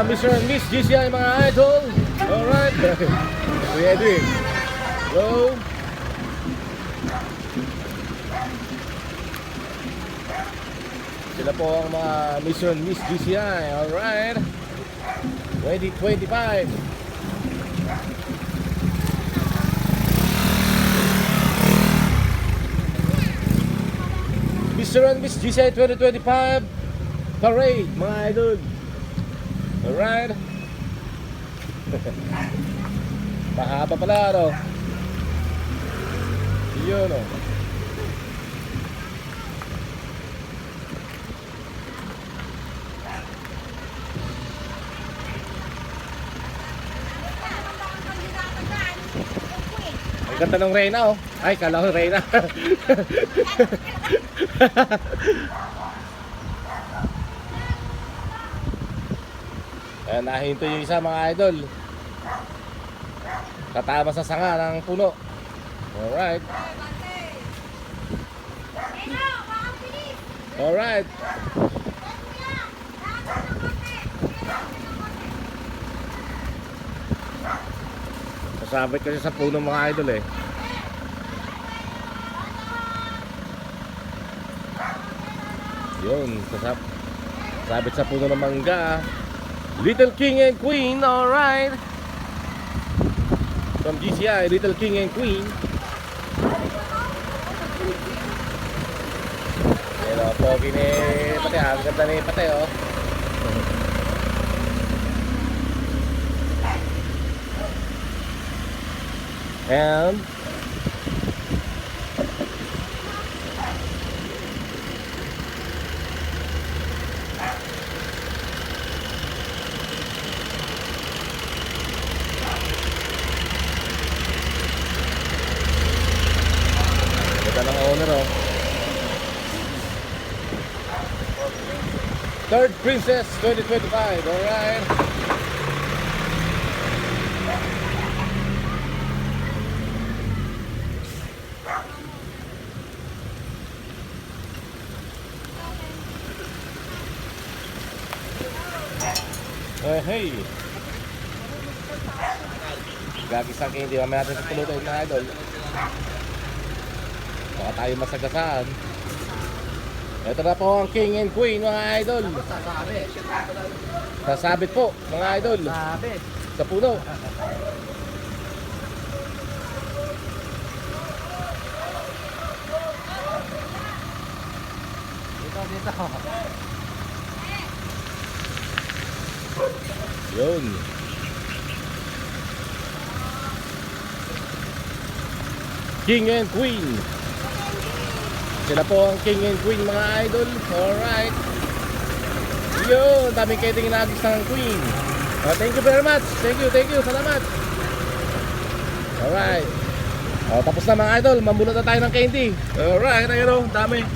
Mr. and Miss GCI mga idol. Alright. Kuya Edwin. Hello. Sila po ang mga Mr. and Miss GCI. Alright. 2025. Mr. and Miss GCI 2025 Parade mga idol. Alright. Mahaba pala no. Yun o. Ang ganda ng Reyna oh. Ay, kala ko Reyna. Ayan, nahinto yung isa mga idol. Katama sa sanga ng puno. Alright. Alright. Kasabit kasi sa puno mga idol eh. Yun, kasabit sa puno ng mangga. Little King and Queen, alright. From GCI, Little King and Queen. Pero pogi ni Pate, ang ganda ni Pate oh. And ng owner oh. Third Princess 2025, alright. Hey. Gagisang kayo, hindi mamaya natin sa tulutin na idol. Baka tayo masagasaan. Ito na po ang King and Queen mga idol. Sasabit po mga idol. Sa puno. Dito. Yun. King and Queen. Sila po ang King and Queen mga idol. Alright. Yun, daming kayo tingin nagis ng Queen. Thank you very much. Thank you. Salamat. Alright. Tapos na mga idol. Mambulot na tayo ng candy. Alright, ayun o. Dami.